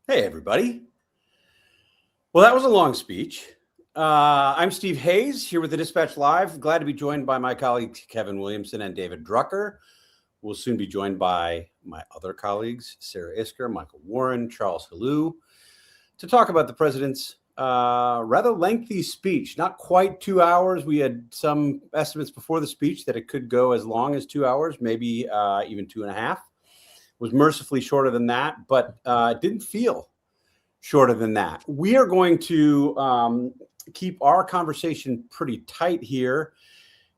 Hey, everybody. Well, that was a long speech. I'm Steve Hayes here with the Dispatch Live. Glad to be joined by my colleagues, Kevin Williamson and David Drucker. We'll soon be joined by my other colleagues, Sarah Isgur, Michael Warren, Charles Hilu, to talk about the president's rather lengthy speech. Not quite 2 hours. We had some estimates before the speech that it could go as long as 2 hours, maybe even 2.5. It was mercifully shorter than that, but it didn't feel shorter than that. We are going to keep our conversation pretty tight here,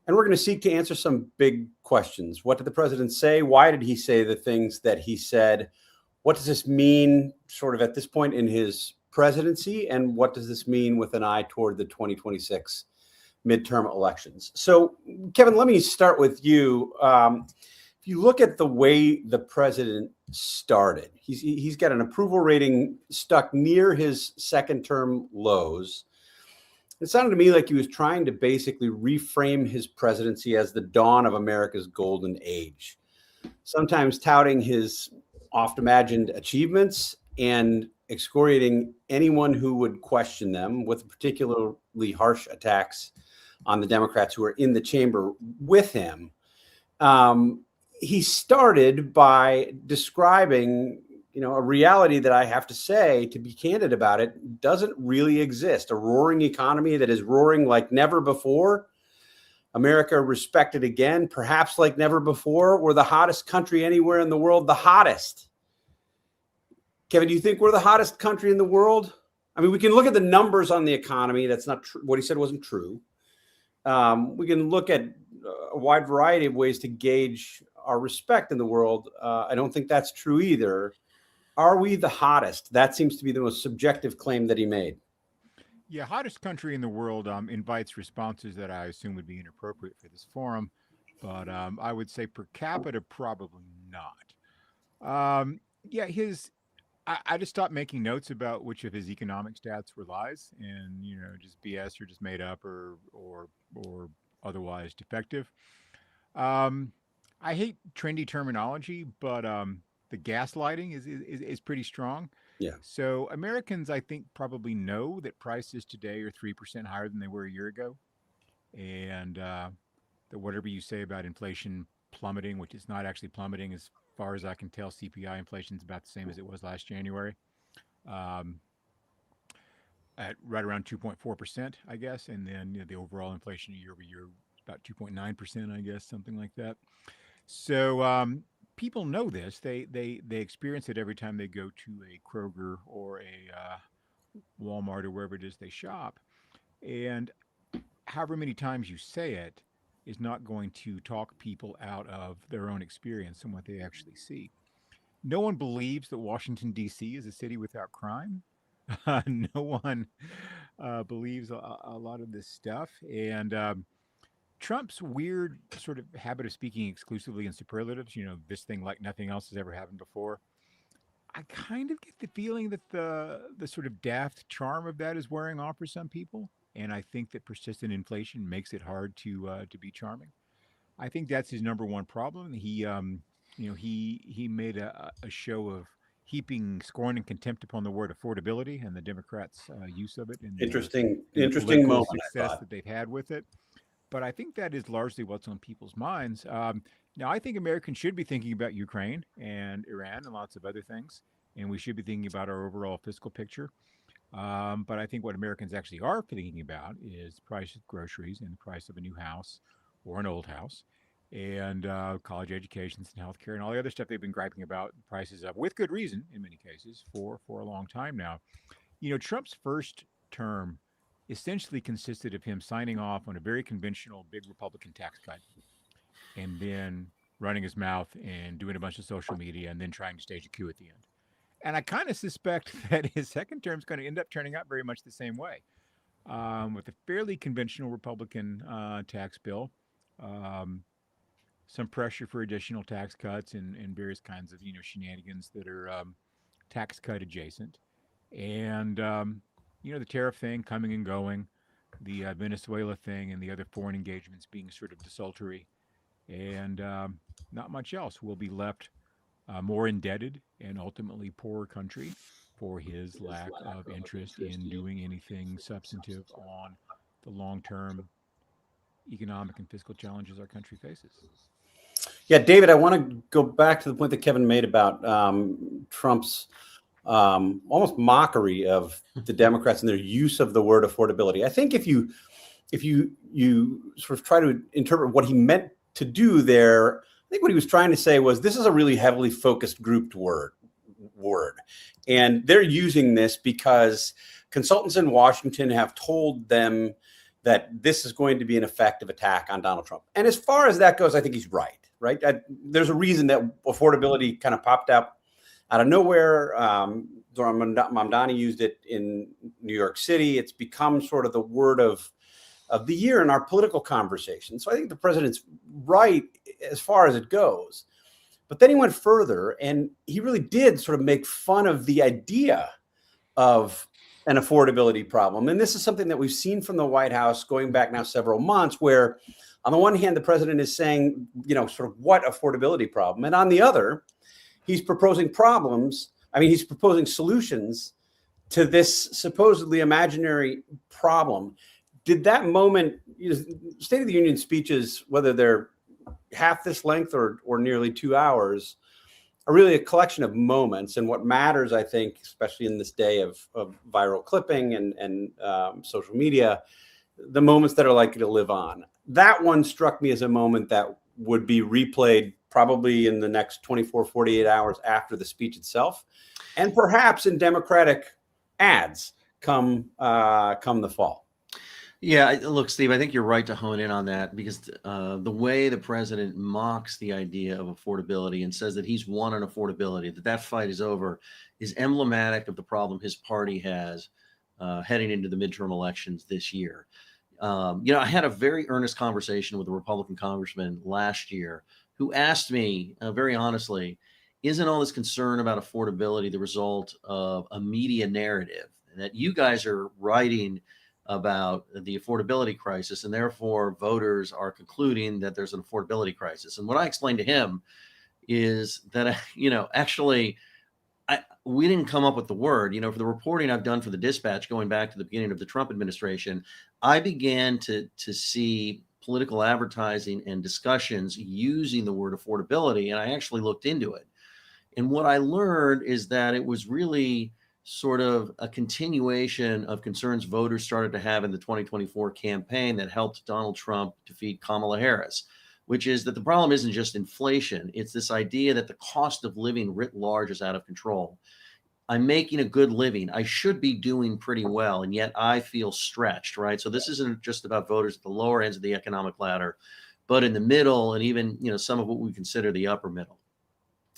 and we're going to seek to answer some big questions. What did the president say? Why did he say the things that he said? What does this mean sort of at this point in his presidency? And what does this mean with an eye toward the 2026 midterm elections? So, Kevin, let me start with you. If you look at the way the president started, he's got an approval rating stuck near his second term lows. It sounded to me like he was trying to basically reframe his presidency as the dawn of America's golden age, sometimes touting his oft imagined achievements and excoriating anyone who would question them, with particularly harsh attacks on the Democrats who are in the chamber with him. He started by describing, a reality that I have to say, to be candid about it, doesn't really exist. A roaring economy that is roaring like never before. America respected again, perhaps like never before. We're the hottest country anywhere in the world, the hottest. Kevin, do you think we're the hottest country in the world? I mean, we can look at the numbers on the economy. That's not true. What he said wasn't true. We can look at a wide variety of ways to gauge our respect in the world. I don't think that's true either. Are we the hottest? That seems to be the most subjective claim that he made. Yeah, hottest country in the world invites responses that I assume would be inappropriate for this forum, but I would say per capita, probably not. Yeah, I just stopped making notes about which of his economic stats were lies and just BS or just made up or otherwise defective. Um, I hate trendy terminology, but the gaslighting is pretty strong. Yeah. So Americans, I think, probably know that prices today are 3% higher than they were a year ago, and that whatever you say about inflation plummeting, which is not actually plummeting, as far as I can tell, CPI inflation is about the same as it was last January, um, at right around 2.4%, I guess, and then the overall inflation year over year about 2.9%, I guess, something like that. So people know this. They experience it every time they go to a Kroger or a Walmart or wherever it is they shop. And however many times you say it is not going to talk people out of their own experience and what they actually see. No one believes that Washington, D.C. is a city without crime. No one believes a lot of this stuff. And Trump's weird sort of habit of speaking exclusively in superlatives, this thing like nothing else has ever happened before. I kind of get the feeling that the sort of daft charm of that is wearing off for some people, and I think that persistent inflation makes it hard to be charming. I think that's his number one problem. He made a show of heaping scorn and contempt upon the word affordability and the Democrats' use of it in the Interesting political moment, I success thought. that they've had with it. But I think that is largely what's on people's minds. Now, I think Americans should be thinking about Ukraine and Iran and lots of other things, and we should be thinking about our overall fiscal picture. But I think what Americans actually are thinking about is the price of groceries and the price of a new house or an old house, and college educations and healthcare and all the other stuff they've been griping about prices of, with good reason in many cases, for a long time now. Trump's first term essentially consisted of him signing off on a very conventional big Republican tax cut and then running his mouth and doing a bunch of social media and then trying to stage a coup at the end. And I kind of suspect that his second term is going to end up turning out very much the same way, with a fairly conventional Republican tax bill, um, some pressure for additional tax cuts and various kinds of shenanigans that are tax cut adjacent, and the tariff thing coming and going, the Venezuela thing, and the other foreign engagements being sort of desultory, and not much else. We'll be left more indebted and ultimately poorer country for his lack of interest in doing anything substantive on the long-term economic and fiscal challenges our country faces. Yeah, David, I want to go back to the point that Kevin made about Trump's almost mockery of the Democrats and their use of the word affordability. I think if you sort of try to interpret what he meant to do there, I think what he was trying to say was this is a really heavily focused grouped word. And they're using this because consultants in Washington have told them that this is going to be an effective attack on Donald Trump. And as far as that goes, I think he's right? There's a reason that affordability kind of popped up out of nowhere. Zoran Mamdani used it in New York City. It's become sort of the word of the year in our political conversation. So I think the president's right as far as it goes. But then he went further and he really did sort of make fun of the idea of an affordability problem. And this is something that we've seen from the White House going back now several months, where on the one hand, the president is saying, sort of what affordability problem? And on the other, he's proposing he's proposing solutions to this supposedly imaginary problem. Did that moment, State of the Union speeches, whether they're half this length or nearly 2 hours, are really a collection of moments. And what matters, I think, especially in this day of viral clipping and social media, the moments that are likely to live on. That one struck me as a moment that would be replayed probably in the next 24, 48 hours after the speech itself, and perhaps in Democratic ads come the fall. Yeah, look, Steve, I think you're right to hone in on that, because the way the president mocks the idea of affordability and says that he's won on affordability, that fight is over, is emblematic of the problem his party has heading into the midterm elections this year. I had a very earnest conversation with a Republican congressman last year who asked me very honestly, isn't all this concern about affordability the result of a media narrative that you guys are writing about the affordability crisis, and therefore voters are concluding that there's an affordability crisis? And what I explained to him is that, actually, we didn't come up with the word. For the reporting I've done for the Dispatch going back to the beginning of the Trump administration, I began to see political advertising and discussions using the word affordability, and I actually looked into it. And what I learned is that it was really sort of a continuation of concerns voters started to have in the 2024 campaign that helped Donald Trump defeat Kamala Harris, which is that the problem isn't just inflation. It's this idea that the cost of living writ large is out of control. I'm making a good living. I should be doing pretty well, and yet I feel stretched, right? So this isn't just about voters at the lower ends of the economic ladder, but in the middle and even, some of what we consider the upper middle.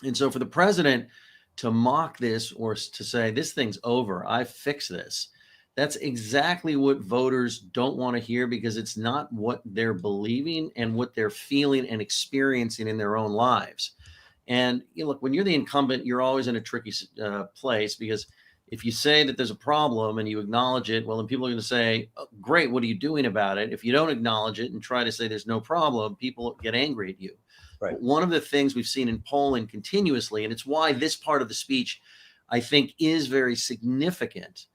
And so for the president to mock this or to say this thing's over, I fix this, that's exactly what voters don't want to hear, because it's not what they're believing and what they're feeling and experiencing in their own lives. And look, when you're the incumbent, you're always in a tricky place, because if you say that there's a problem and you acknowledge it, well, then people are going to say, oh, great, what are you doing about it? If you don't acknowledge it and try to say there's no problem, people get angry at you. Right. But one of the things we've seen in polling continuously, and it's why this part of the speech, I think, is very significant,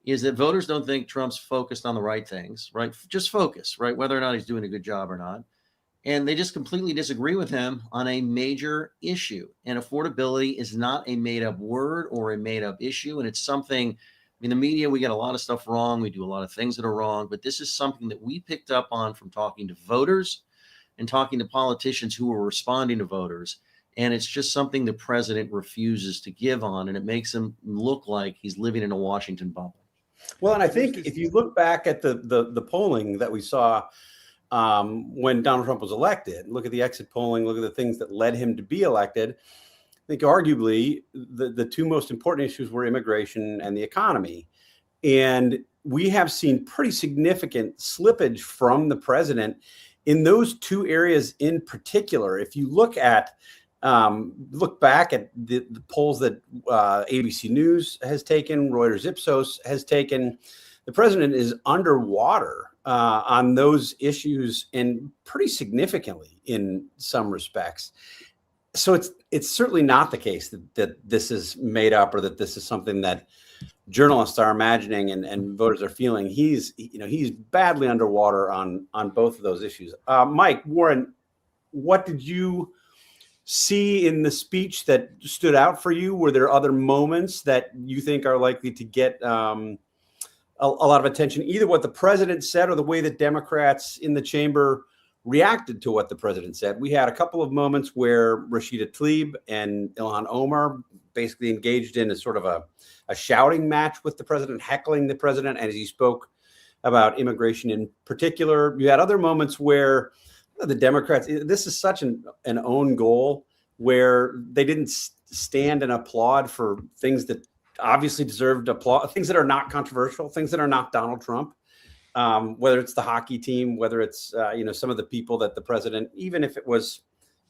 is that voters don't think Trump's focused on the right things, right? Just focus, right? Whether or not he's doing a good job or not. And they just completely disagree with him on a major issue. And affordability is not a made up word or a made up issue. And it's something, in the media, we get a lot of stuff wrong. We do a lot of things that are wrong. But this is something that we picked up on from talking to voters and talking to politicians who are responding to voters. And it's just something the president refuses to give on. And it makes him look like he's living in a Washington bubble. Well, and I think if you look back at the polling that we saw when Donald Trump was elected, look at the exit polling, look at the things that led him to be elected, I think arguably the two most important issues were immigration and the economy. And we have seen pretty significant slippage from the president in those two areas in particular. If you look back at the polls that ABC News has taken, Reuters Ipsos has taken, the president is underwater on those issues, and pretty significantly in some respects. So it's certainly not the case that this is made up or that this is something that journalists are imagining and voters are feeling. He's badly underwater on both of those issues. Mike, Warren, what did you see in the speech that stood out for you? Were there other moments that you think are likely to get a lot of attention, either what the president said or the way that Democrats in the chamber reacted to what the president said? We had a couple of moments where Rashida Tlaib and Ilhan Omar basically engaged in a sort of a shouting match with the president, heckling the president as he spoke about immigration in particular. You had other moments where the Democrats, this is such an own goal, where they didn't stand and applaud for things that obviously deserved applause, things that are not controversial, things that are not Donald Trump, whether it's the hockey team, whether it's some of the people that the president, even if it was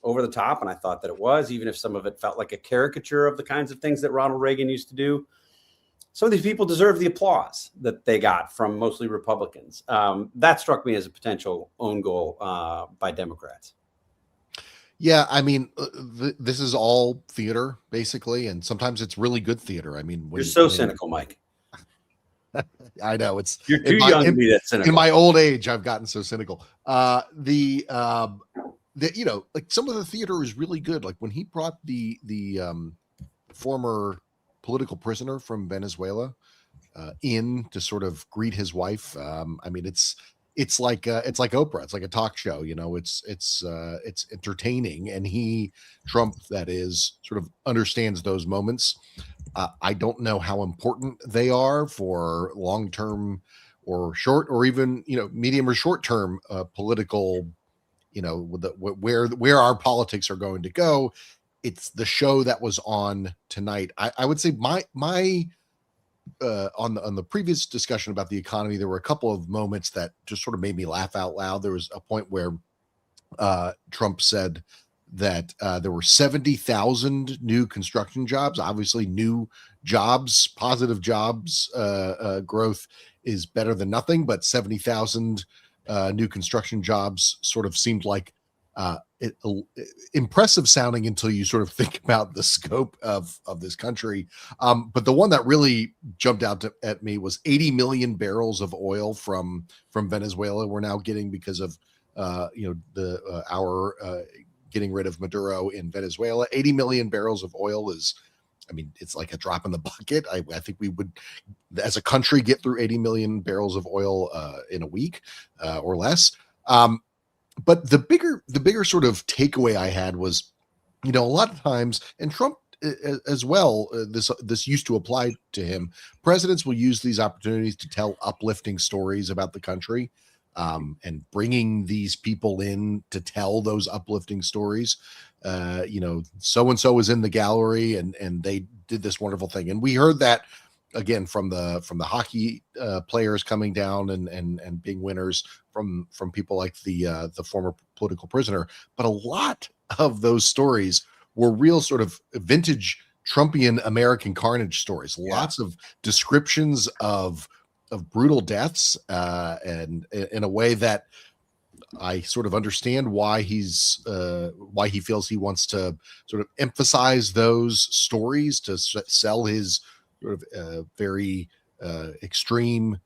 over the top, and I thought that it was, even if some of it felt like a caricature of the kinds of things that Ronald Reagan used to do, some of these people deserve the applause that they got from mostly Republicans. That struck me as a potential own goal by Democrats. Yeah, I mean, this is all theater, basically, and sometimes it's really good theater. I mean, you're so cynical, Mike. I know you're too young to be that cynical. In my old age, I've gotten so cynical. Like some of the theater is really good. Like when he brought the former political prisoner from Venezuela in to sort of greet his wife. I mean, it's like Oprah. It's like a talk show. It's entertaining, and Trump, that is, sort of understands those moments. I don't know how important they are for long-term or short, or even medium or short-term political. Where our politics are going to go. It's the show that was on tonight. I would say my on the previous discussion about the economy, there were a couple of moments that just sort of made me laugh out loud. There was a point where Trump said that there were 70,000 new construction jobs. Obviously, new jobs, positive jobs, growth is better than nothing, but 70,000 new construction jobs sort of seemed like impressive sounding until you sort of think about the scope of this country. But the one that really jumped out at me was 80 million barrels of oil from Venezuela we're now getting because of our getting rid of Maduro in Venezuela. 80 million barrels of oil is, I mean, it's like a drop in the bucket. I think we would, as a country, get through 80 million barrels of oil in a week or less. But the bigger sort of takeaway I had was, a lot of times, and Trump as well, this used to apply to him. Presidents will use these opportunities to tell uplifting stories about the country, and bringing these people in to tell those uplifting stories. So-and-so was in the gallery and they did this wonderful thing. And we heard that again from the hockey players coming down and being winners, from people like the former political prisoner. But a lot of those stories were real sort of vintage Trumpian American carnage stories. Yeah. Lots of descriptions of brutal deaths, and in a way that I sort of understand why he feels he wants to sort of emphasize those stories to sell his sort of very extreme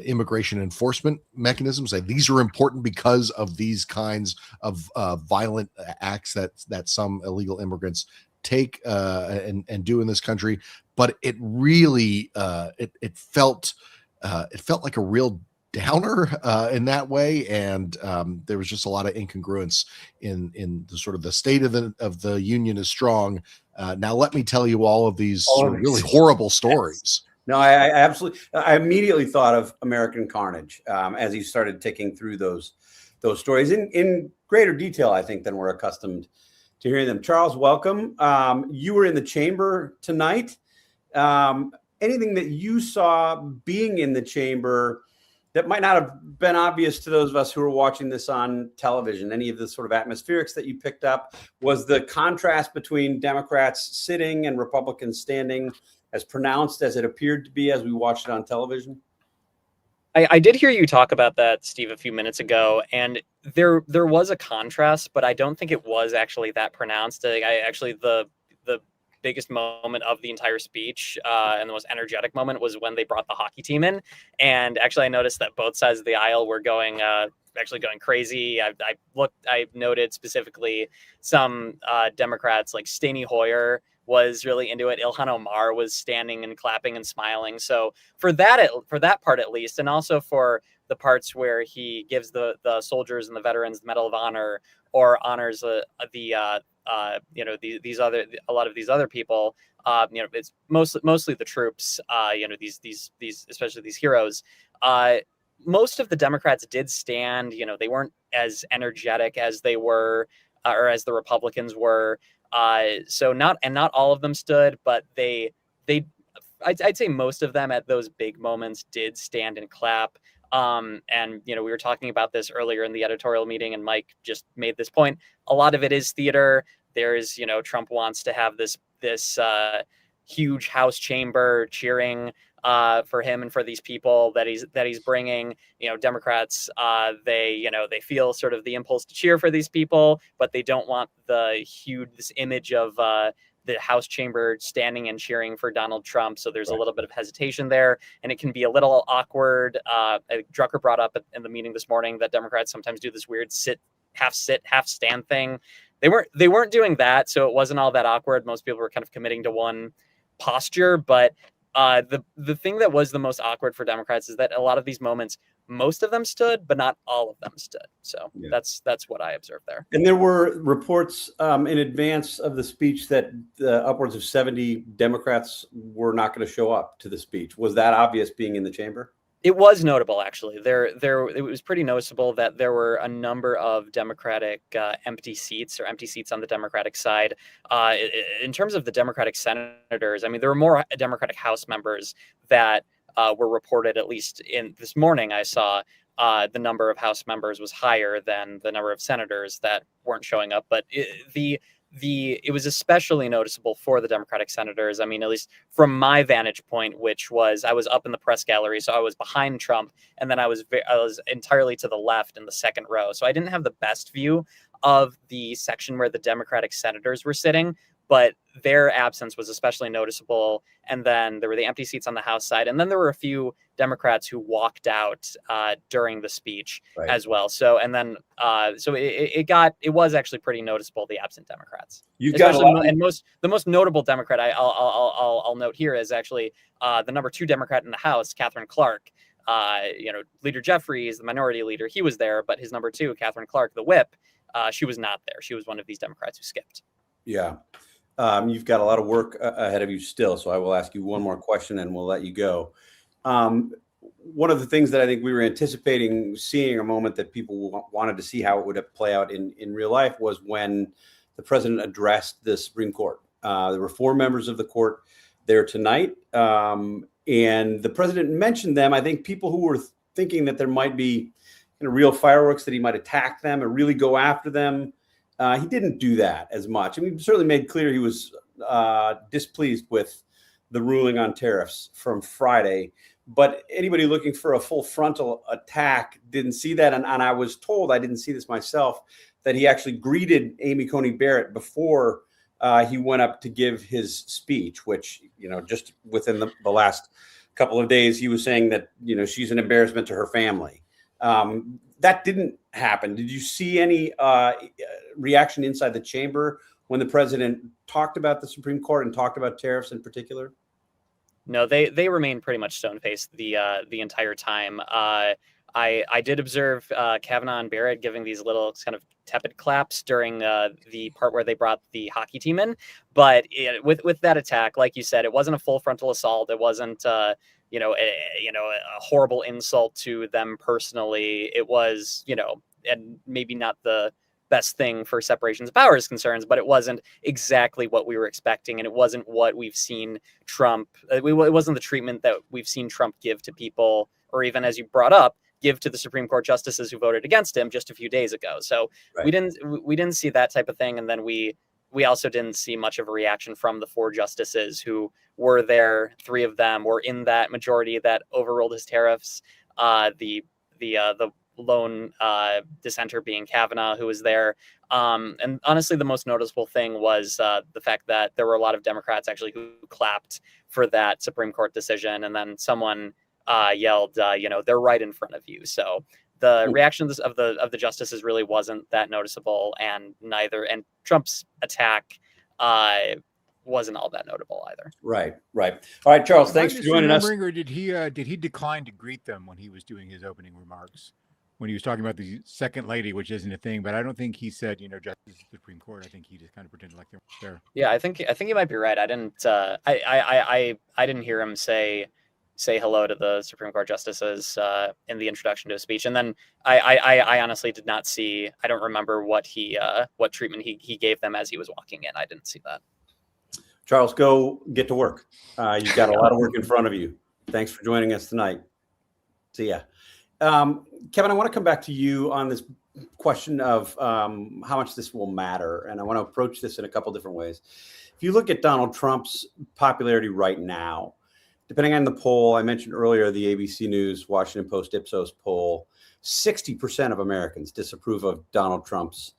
immigration enforcement mechanisms. Like, these are important because of these kinds of violent acts that some illegal immigrants take and do in this country. But it really it felt like a real downer in that way, and there was just a lot of incongruence in the sort of the state of the union is strong. Now let me tell you all of these really horrible stories. No, I immediately thought of American Carnage as you started ticking through those stories in greater detail, I think, than we're accustomed to hearing them. Charles, welcome. You were in the chamber tonight. Anything that you saw being in the chamber that might not have been obvious to those of us who are watching this on television? Any of the sort of atmospherics that you picked up? Was the contrast between Democrats sitting and Republicans standing as pronounced as it appeared to be as we watched it on television? I did hear you talk about that, Steve, a few minutes ago, and there was a contrast, but I don't think it was actually that pronounced. The biggest moment of the entire speech and the most energetic moment was when they brought the hockey team in, and actually I noticed that both sides of the aisle were going actually going crazy. I noted specifically some Democrats like Steny Hoyer was really into it. Ilhan Omar was standing and clapping and smiling. So for that part at least, and also for the parts where he gives the soldiers and the veterans the Medal of Honor or honors these other a lot of these other people. It's mostly the troops. These especially these heroes. Most of the Democrats did stand. They weren't as energetic as they were or as the Republicans were. So not all of them stood, but I'd say most of them at those big moments did stand and clap. And we were talking about this earlier in the editorial meeting, and Mike just made this point. A lot of it is theater. There's, Trump wants to have this huge House chamber cheering for him and for these people that he's bringing. Democrats, they feel sort of the impulse to cheer for these people, but they don't want this image of the House chamber standing and cheering for Donald Trump. So there's a little bit of hesitation there, and it can be a little awkward. Drucker brought up in the meeting this morning that Democrats sometimes do this weird sit, half stand thing. They weren't doing that, so it wasn't all that awkward. Most people were kind of committing to one posture, but the thing that was the most awkward for Democrats is that a lot of these moments, most of them stood, but not all of them stood. So that's what I observed there. And there were reports in advance of the speech that upwards of 70 Democrats were not going to show up to the speech. Was that obvious being in the chamber? It was notable, actually. It was pretty noticeable that there were a number of Democratic empty seats on the Democratic side. In terms of the Democratic senators, I mean, there were more Democratic House members that were reported, at least in this morning. I saw the number of House members was higher than the number of senators that weren't showing up. But it was especially noticeable for the Democratic senators. I mean, at least from my vantage point, which was I was up in the press gallery, so I was behind Trump, and then I was entirely to the left in the second row. So I didn't have the best view of the section where the Democratic senators were sitting, but their absence was especially noticeable. And then there were the empty seats on the House side, and then there were a few Democrats who walked out during the speech as well. So it was actually pretty noticeable, the absent Democrats. The most notable Democrat I'll note here is actually the number 2 Democrat in the House, Catherine Clark. Leader Jeffries, the minority leader, he was there, but his number 2, Catherine Clark, the whip, she was not there. She was one of these Democrats who skipped. Yeah. You've got a lot of work ahead of you still, so I will ask you one more question and we'll let you go. One of the things that I think we were anticipating seeing, a moment that people wanted to see how it would play out in real life, was when the president addressed the Supreme Court. There were 4 members of the court there tonight, and the president mentioned them. I think people who were thinking that there might be real fireworks, that he might attack them or really go after them. He didn't do that as much. I mean, he certainly made clear he was displeased with the ruling on tariffs from Friday. But anybody looking for a full frontal attack didn't see that. And I was told, I didn't see this myself, that he actually greeted Amy Coney Barrett before he went up to give his speech, which, just within the last couple of days, he was saying that, she's an embarrassment to her family. That didn't happen. Did you see any reaction inside the chamber when the president talked about the Supreme Court and talked about tariffs in particular? No, they remained pretty much stone-faced the entire time. I did observe Kavanaugh and Barrett giving these little kind of tepid claps during the part where they brought the hockey team in. But with that attack, like you said, it wasn't a full frontal assault. It wasn't a horrible insult to them personally. It was, and maybe not the best thing for separations of powers concerns, but it wasn't exactly what we were expecting, and it wasn't what we've seen Trump. It wasn't the treatment that we've seen Trump give to people, or even, as you brought up, give to the Supreme Court justices who voted against him just a few days ago. So we didn't see that type of thing, and then we also didn't see much of a reaction from the 4 justices who were there. 3 of them were in that majority that overruled his tariffs. the lone dissenter being Kavanaugh, who was there. And honestly, the most noticeable thing was the fact that there were a lot of Democrats actually who clapped for that Supreme Court decision, and then someone yelled, they're right in front of you. So the reactions of the justices really wasn't that noticeable, and Trump's attack wasn't all that notable either. Right. All right, Charles, Am thanks I for joining us. misremembering, or did he decline to greet them when he was doing his opening remarks? When he was talking about the second lady, which isn't a thing, but I don't think he said, justice of the Supreme Court. I think he just kind of pretended like they weren't there. Yeah, I think you might be right. I didn't I didn't hear him say hello to the Supreme Court justices in the introduction to his speech, and then I honestly did not see. I don't remember what treatment he gave them as he was walking in. I didn't see that. Charles, go get to work. You've got a lot of work in front of you. Thanks for joining us tonight. See ya. Kevin, I want to come back to you on this question of how much this will matter. And I want to approach this in a couple different ways. If you look at Donald Trump's popularity right now, depending on the poll, I mentioned earlier, the ABC News, Washington Post, Ipsos poll, 60% of Americans disapprove of Donald Trump's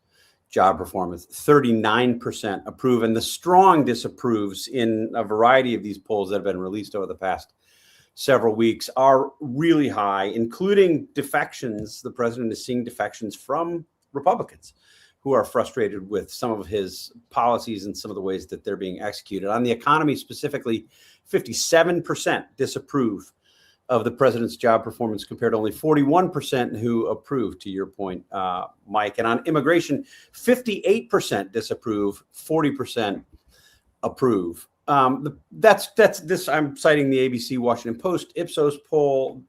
job performance, 39% approve, and the strong disapproves in a variety of these polls that have been released over the past several weeks are really high, including defections. The president is seeing defections from Republicans who are frustrated with some of his policies and some of the ways that they're being executed. On the economy specifically, 57% disapprove of the president's job performance compared to only 41% who approve, to your point, Mike. And on immigration, 58% disapprove, 40% approve. That's this. I'm citing the ABC, Washington Post, Ipsos poll,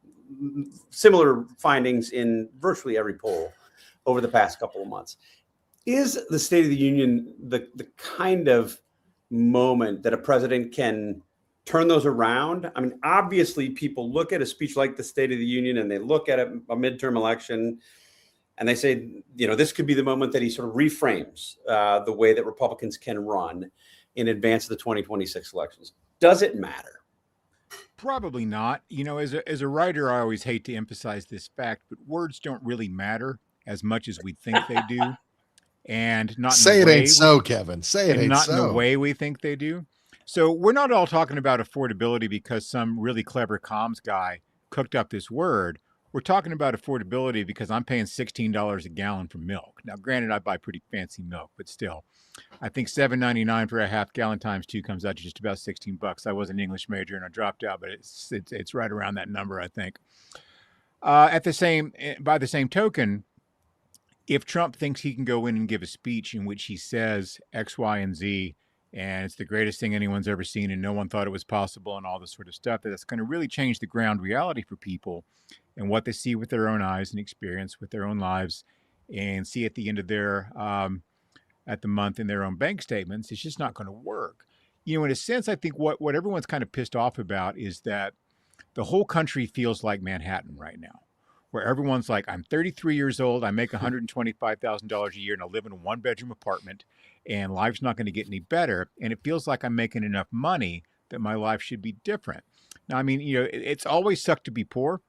similar findings in virtually every poll over the past couple of months. Is the State of the Union the kind of moment that a president can turn those around? I mean, obviously, people look at a speech like the State of the Union and they look at a midterm election and they say, this could be the moment that he sort of reframes the way that Republicans can run in advance of the 2026 elections. Does it matter? Probably not. As a writer, I always hate to emphasize this fact, but words don't really matter as much as we think they do. And not say it ain't so, Kevin. Say it ain't not so. in the way we think they do. So we're not all talking about affordability because some really clever comms guy cooked up this word. We're talking about affordability because I'm paying $16 a gallon for milk. Now, granted, I buy pretty fancy milk, but still, I think $7.99 for a half gallon times 2 comes out to just about $16. I was an English major and I dropped out, but it's right around that number, I think. By the same token, if Trump thinks he can go in and give a speech in which he says X, Y, and Z, and it's the greatest thing anyone's ever seen, and no one thought it was possible, and all this sort of stuff, that's going to really change the ground reality for people and what they see with their own eyes and experience with their own lives, and see at the end of their at the month in their own bank statements. It's just not going to work. In a sense, I think what everyone's kind of pissed off about is that the whole country feels like Manhattan right now, where everyone's like, I'm 33 years old, I make $125,000 a year, and I live in a 1-bedroom apartment, and life's not going to get any better. And it feels like I'm making enough money that my life should be different. Now, I mean, it's always sucked to be poor.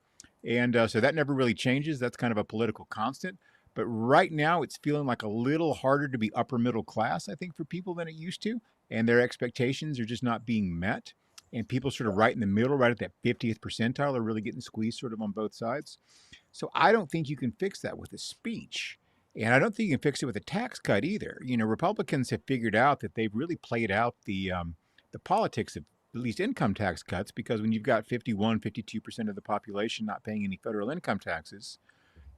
And so that never really changes. That's kind of a political constant. But right now, it's feeling like a little harder to be upper middle class, I think, for people than it used to. And their expectations are just not being met. And people sort of right in the middle, right at that 50th percentile, are really getting squeezed sort of on both sides. So I don't think you can fix that with a speech. And I don't think you can fix it with a tax cut either. Republicans have figured out that they've really played out the politics of at least income tax cuts, because when you've got 52% of the population not paying any federal income taxes,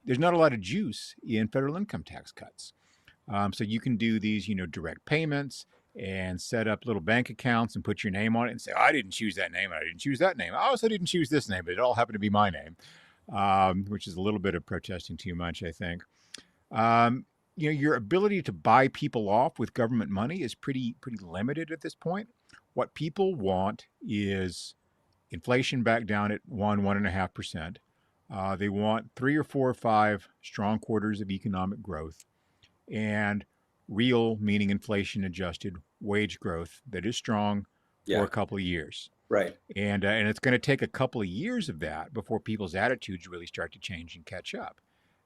there's not a lot of juice in federal income tax cuts. So you can do these, direct payments and set up little bank accounts and put your name on it and say, I didn't choose that name. I didn't choose that name. I also didn't choose this name, but it all happened to be my name, which is a little bit of protesting too much, I think. Your ability to buy people off with government money is pretty limited at this point. What people want is inflation back down at 1.5%. They want 3 or 4 or 5 strong quarters of economic growth, and real, meaning inflation adjusted wage growth that is strong for a couple of years. Right. And it's going to take a couple of years of that before people's attitudes really start to change and catch up.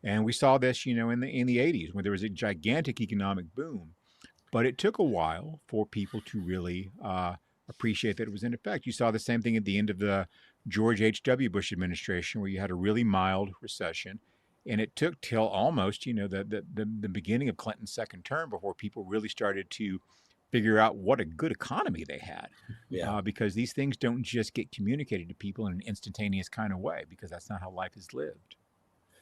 And we saw this, in the 80s when there was a gigantic economic boom, but it took a while for people to really appreciate that it was in effect. You saw the same thing at the end of the George H.W. Bush administration, where you had a really mild recession. And it took till almost, the beginning of Clinton's second term before people really started to figure out what a good economy they had. Yeah. Because these things don't just get communicated to people in an instantaneous kind of way, because that's not how life is lived.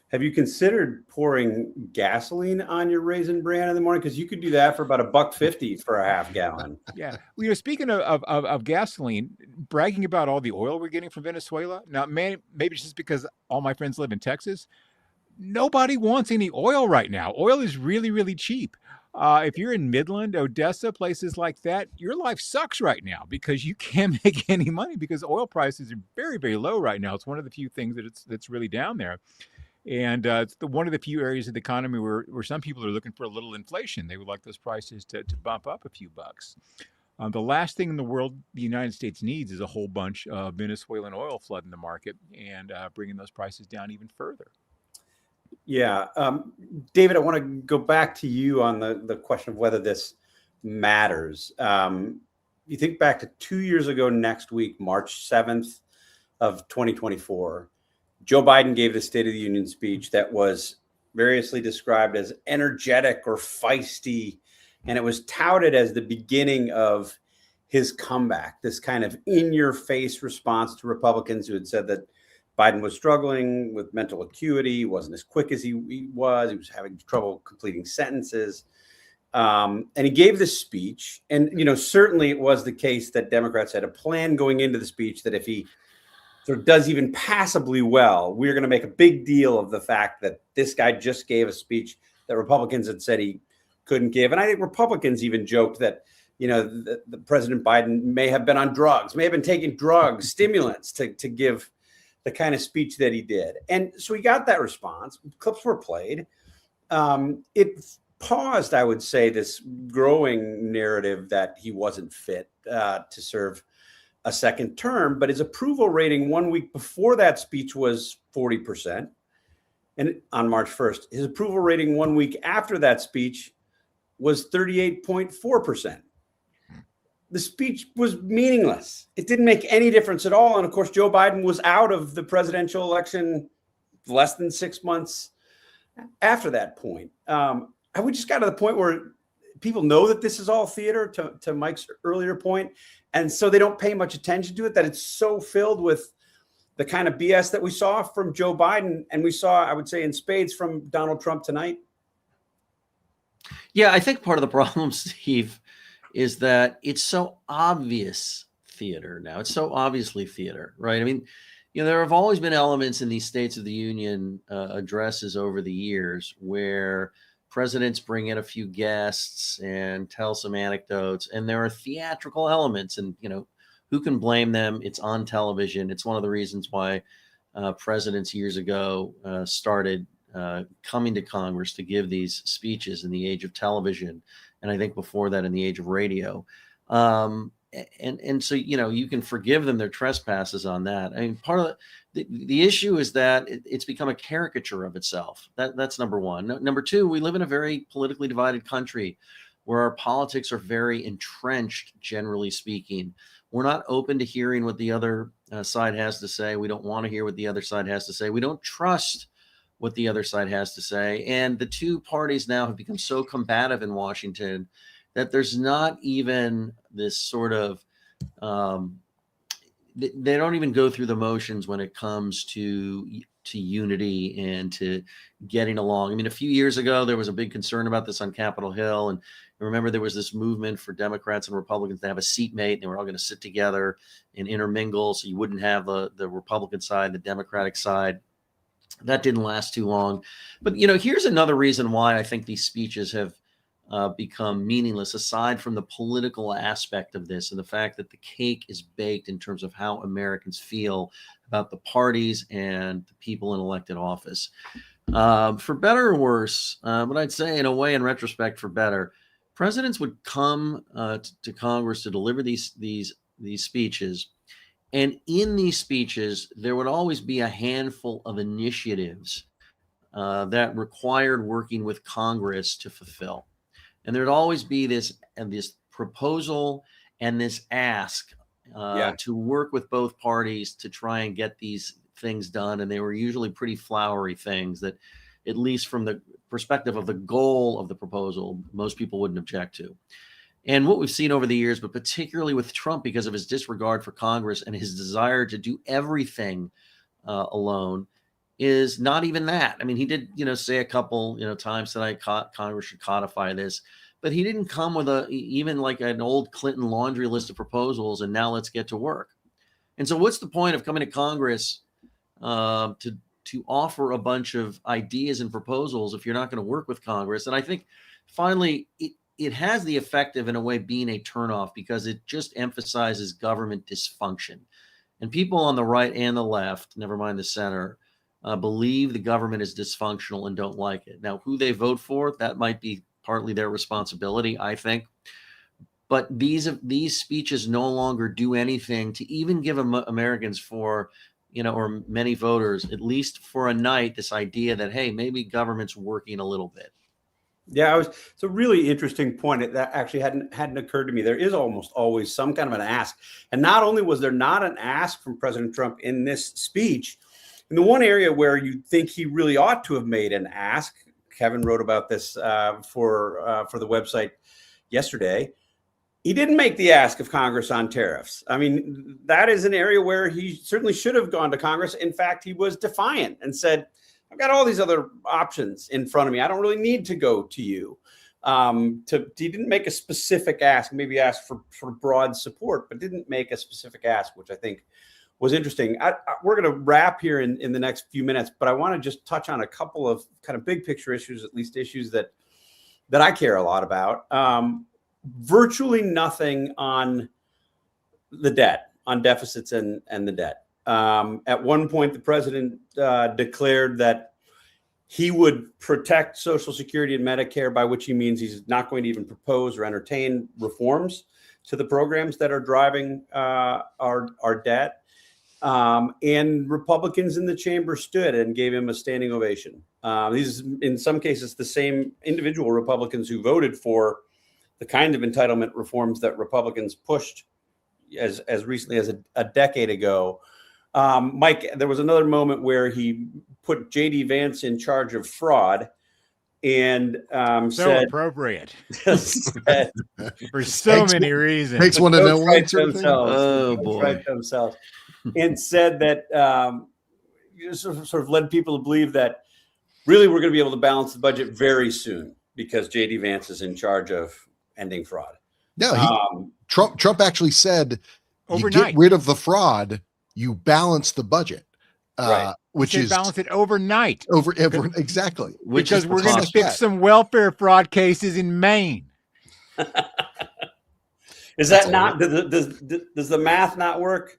Have you considered pouring gasoline on your Raisin Bran in the morning? Because you could do that for about $1.50 for a half gallon. Yeah. Well, speaking of gasoline, bragging about all the oil we're getting from Venezuela. Now, maybe it's just because all my friends live in Texas. Nobody wants any oil right now. Oil is really, really cheap. If you're in Midland, Odessa, places like that, your life sucks right now because you can't make any money because oil prices are very, very low right now. It's one of the few things that's really down there. And it's one of the few areas of the economy where some people are looking for a little inflation. They would like those prices to bump up a few bucks. The last thing in the world the United States needs is a whole bunch of Venezuelan oil flooding the market and bringing those prices down even further. Yeah. David, I want to go back to you on the question of whether this matters. You think back to 2 years ago next week, March 7th of 2024, Joe Biden gave the State of the Union speech that was variously described as energetic or feisty, and it was touted as the beginning of his comeback, this kind of in-your-face response to Republicans who had said that Biden was struggling with mental acuity. He wasn't as quick as he was. He was having trouble completing sentences. And he gave this speech. And, certainly it was the case that Democrats had a plan going into the speech that if he sort of does even passably well, we're going to make a big deal of the fact that this guy just gave a speech that Republicans had said he couldn't give. And I think Republicans even joked that, the President Biden may have been on drugs, may have been taking drugs, stimulants to give the kind of speech that he did. And so he got that response. Clips were played. It paused, I would say, this growing narrative that he wasn't fit to serve a second term. But his approval rating 1 week before that speech was 40%. And on March 1st, his approval rating 1 week after that speech was 38.4%. The speech was meaningless. It didn't make any difference at all. And of course, Joe Biden was out of the presidential election less than 6 months after that point. We just got to the point where people know that this is all theater, to Mike's earlier point. And so they don't pay much attention to it, that it's so filled with the kind of BS that we saw from Joe Biden. And we saw, I would say, in spades from Donald Trump tonight. Yeah, I think part of the problem, Steve, is that it's so obvious theater now. It's so obviously theater, right? I mean, there have always been elements in these States of the Union addresses over the years where presidents bring in a few guests and tell some anecdotes, and there are theatrical elements, and, who can blame them? It's on television. It's one of the reasons why presidents years ago started coming to Congress to give these speeches in the age of television. And I think before that in the age of radio. And so, you can forgive them their trespasses on that. I mean, part of the issue is that it's become a caricature of itself. That's number one. Number two, we live in a very politically divided country where our politics are very entrenched, generally speaking. We're not open to hearing what the other side has to say. We don't want to hear what the other side has to say. We don't trust what the other side has to say. And the two parties now have become so combative in Washington that there's not even this sort of, they don't even go through the motions when it comes to unity and to getting along. I mean, a few years ago, there was a big concern about this on Capitol Hill. And remember, there was this movement for Democrats and Republicans to have a seatmate, and they were all going to sit together and intermingle so you wouldn't have the Republican side, the Democratic side. That didn't last too long. But, here's another reason why I think these speeches have become meaningless, aside from the political aspect of this and the fact that the cake is baked in terms of how Americans feel about the parties and the people in elected office. For better or worse, but I'd say in a way, in retrospect, for better, presidents would come to Congress to deliver these speeches, And in these speeches, there would always be a handful of initiatives that required working with Congress to fulfill. And there'd always be this proposal and this ask to work with both parties to try and get these things done. And they were usually pretty flowery things that, at least from the perspective of the goal of the proposal, most people wouldn't object to. And what we've seen over the years, but particularly with Trump, because of his disregard for Congress and his desire to do everything alone, is not even that. I mean, he did, say a couple, times tonight, Congress should codify this, but he didn't come with even like an old Clinton laundry list of proposals and now let's get to work. And so what's the point of coming to Congress to offer a bunch of ideas and proposals if you're not going to work with Congress? And I think finally it has the effect of, in a way, being a turnoff, because it just emphasizes government dysfunction. And people on the right and the left, never mind the center, believe the government is dysfunctional and don't like it. Now, who they vote for, that might be partly their responsibility, I think. But these speeches no longer do anything to even give Americans or many voters, at least for a night, this idea that, hey, maybe government's working a little bit. Yeah, it's a really interesting point that actually hadn't occurred to me. There is almost always some kind of an ask. And not only was there not an ask from President Trump in this speech, in the one area where you think he really ought to have made an ask, Kevin wrote about this for the website yesterday, he didn't make the ask of Congress on tariffs. I mean, that is an area where he certainly should have gone to Congress. In fact, he was defiant and said, I've got all these other options in front of me. I don't really need to go to you. He didn't make a specific ask, maybe asked for broad support, but didn't make a specific ask, which I think was interesting. We're going to wrap here in the next few minutes, but I want to just touch on a couple of kind of big picture issues, at least issues that I care a lot about. Virtually nothing on the debt, on deficits and the debt. At one point, the president declared that he would protect Social Security and Medicare, by which he means he's not going to even propose or entertain reforms to the programs that are driving our debt. And Republicans in the chamber stood and gave him a standing ovation. These, in some cases, the same individual Republicans who voted for the kind of entitlement reforms that Republicans pushed as recently as a decade ago. Mike, there was another moment where he put J.D. Vance in charge of fraud and said, appropriate said, for so many reasons. Makes one to know one. Oh, boy. Right themselves. And said that sort of led people to believe that really we're going to be able to balance the budget very soon because J.D. Vance is in charge of ending fraud. No, Trump actually said, overnight, you get rid of the fraud, you balance the budget, right. Which is balance it overnight. Exactly. Because we're going to fix some welfare fraud cases in Maine. Is that not, does the math not work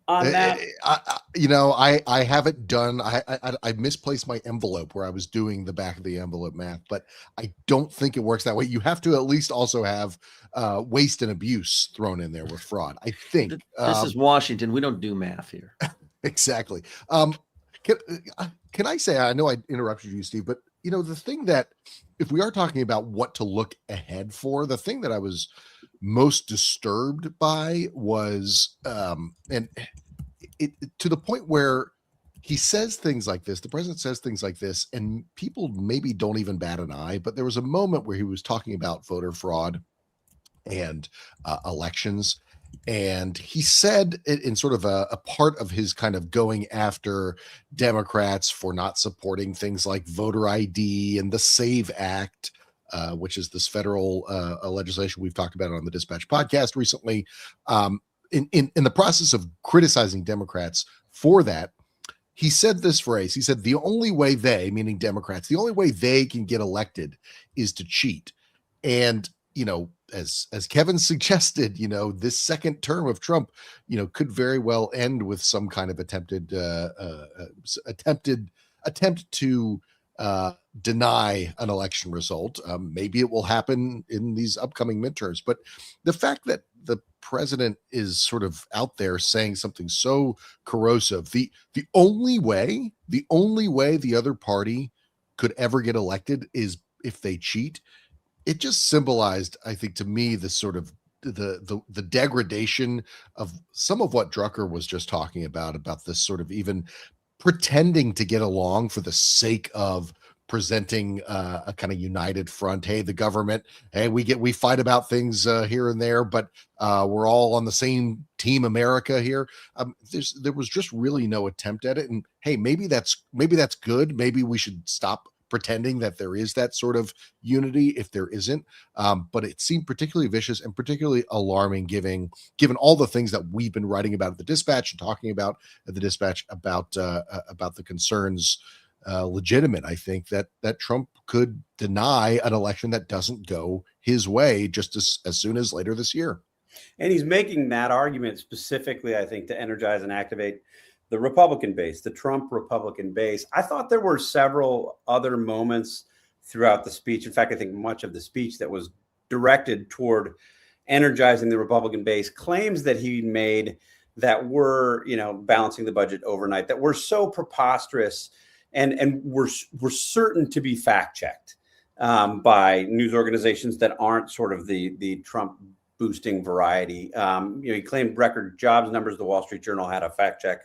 on that? I haven't done, I misplaced my envelope where I was doing the back of the envelope math, but I don't think it works that way. You have to at least also have waste and abuse thrown in there with fraud, I think. This is Washington. We don't do math here. Exactly. Can I say, I know I interrupted you, Steve, but the thing that, if we are talking about what to look ahead for, the thing that I was most disturbed by was, and it to the point where he says things like this, the president says things like this, and people maybe don't even bat an eye, but there was a moment where he was talking about voter fraud and elections. And he said in sort of a part of his kind of going after Democrats for not supporting things like voter ID and the SAVE Act, which is this federal legislation we've talked about on the Dispatch podcast recently. In the process of criticizing Democrats for that, he said this phrase. He said, the only way they, meaning Democrats, the only way they can get elected is to cheat. And as Kevin suggested, this second term of Trump, could very well end with some kind of attempt to deny an election result. Maybe it will happen in these upcoming midterms. But the fact that the president is sort of out there saying something so corrosive, the only way the other party could ever get elected is if they cheat. It just symbolized, I think, to me, the sort of the degradation of some of what Drucker was just talking about this sort of even pretending to get along for the sake of presenting a kind of united front. Hey, the government, hey, we fight about things here and there, but we're all on the same team America here. There was just really no attempt at it. And hey, maybe that's good. Maybe we should stop pretending that there is that sort of unity if there isn't. But it seemed particularly vicious and particularly alarming, given all the things that we've been writing about at the Dispatch and talking about at the Dispatch about the concerns. Legitimate, I think, that Trump could deny an election that doesn't go his way just as soon as later this year. And he's making that argument specifically, I think, to energize and activate the Republican base, the Trump Republican base. I thought there were several other moments throughout the speech. In fact, I think much of the speech that was directed toward energizing the Republican base, claims that he made that were, balancing the budget overnight, that were so preposterous and were certain to be fact checked by news organizations that aren't sort of the Trump boosting variety. He claimed record jobs numbers. The Wall Street Journal had a fact check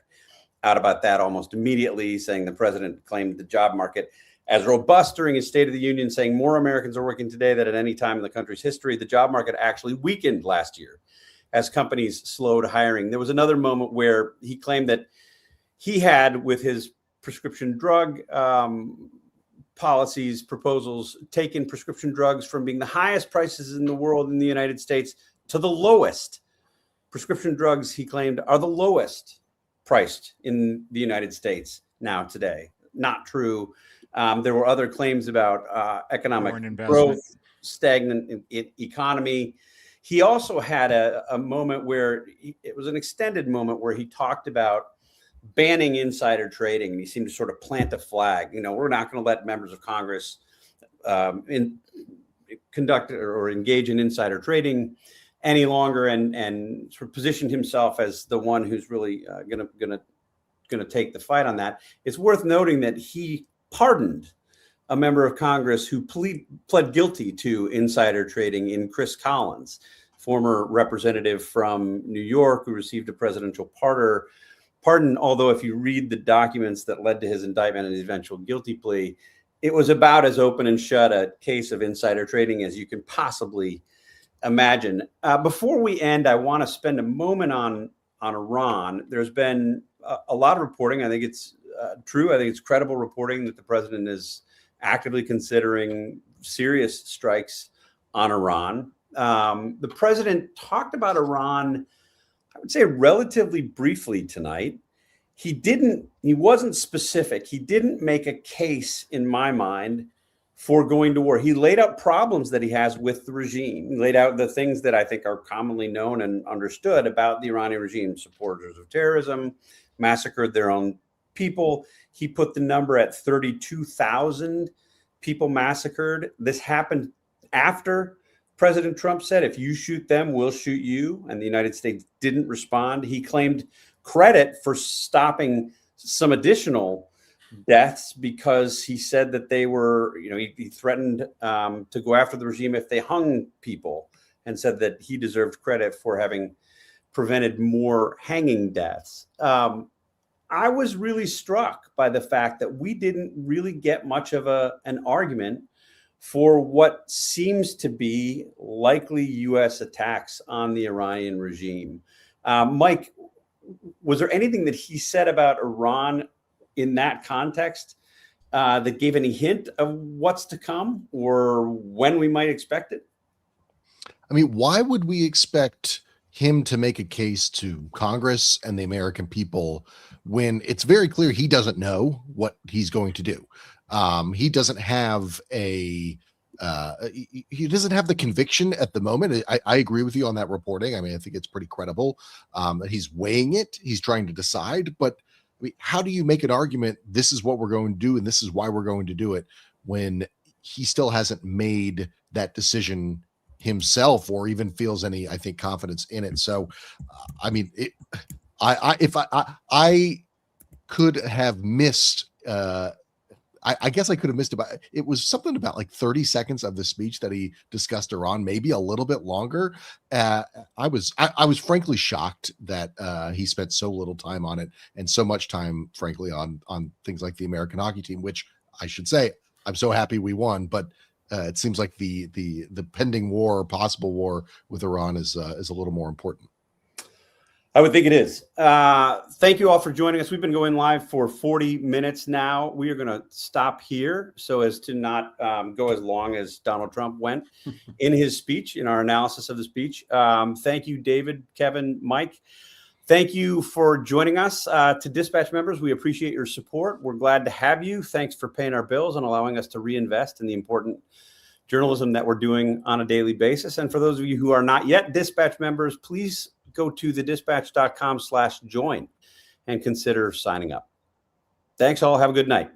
out about that almost immediately, saying the president claimed the job market as robust during his State of the Union, saying more Americans are working today than at any time in the country's history. The job market actually weakened last year as companies slowed hiring. There was another moment where he claimed that he had, with his prescription drug policies, proposals, taken prescription drugs from being the highest prices in the world in the United States to the lowest. Prescription drugs, he claimed, are the lowest priced in the United States now today. Not true. There were other claims about economic growth, stagnant economy. He also had a moment where it was an extended moment where he talked about banning insider trading. And he seemed to sort of plant a flag. We're not going to let members of Congress conduct or engage in insider trading any longer, and sort of positioned himself as the one who's really going to take the fight on that. It's worth noting that he pardoned a member of Congress who pled guilty to insider trading in Chris Collins, former representative from New York who received a presidential pardon. Although if you read the documents that led to his indictment and his eventual guilty plea, it was about as open and shut a case of insider trading as you can possibly imagine. Before we end, I want to spend a moment on Iran. There's been a lot of reporting. I think it's true. I think it's credible reporting that the president is actively considering serious strikes on Iran. The president talked about Iran, I would say, relatively briefly tonight. He wasn't specific. He didn't make a case, in my mind, for going to war. He laid out problems that he has with the regime. He laid out the things that I think are commonly known and understood about the Iranian regime: supporters of terrorism, massacred their own people. He put the number at 32,000 people massacred. This happened after President Trump said, if you shoot them, we'll shoot you. And the United States didn't respond. He claimed credit for stopping some additional deaths because he said that they were, he threatened to go after the regime if they hung people, and said that he deserved credit for having prevented more hanging deaths. I was really struck by the fact that we didn't really get much of an argument for what seems to be likely U.S. attacks on the Iranian regime. Mike, was there anything that he said about Iran in that context that gave any hint of what's to come or when we might expect it? I mean, why would we expect him to make a case to Congress and the American people when it's very clear he doesn't know what he's going to do? He doesn't have he doesn't have the conviction at the moment. I agree with you on that reporting. I mean, I think it's pretty credible that he's weighing it. He's trying to decide, but I mean, how do you make an argument? This is what we're going to do, and this is why we're going to do it, when he still hasn't made that decision himself, or even feels any, I think, confidence in it. So, I mean, I could have missed. I guess I could have missed it was something about like 30 seconds of the speech that he discussed Iran, maybe a little bit longer. I was frankly shocked that he spent so little time on it, and so much time, frankly, on things like the American hockey team, which I should say I'm so happy we won, but it seems like the pending war, possible war with Iran is a little more important. I would think it is. Thank you all for joining us. We've been going live for 40 minutes now. We are going to stop here so as to not go as long as Donald Trump went in his speech, in our analysis of the speech. Thank you, David, Kevin, Mike. Thank you for joining us. To Dispatch members, we appreciate your support. We're glad to have you. Thanks for paying our bills and allowing us to reinvest in the important journalism that we're doing on a daily basis. And for those of you who are not yet Dispatch members, please go to thedispatch.com/join and consider signing up. Thanks all. Have a good night.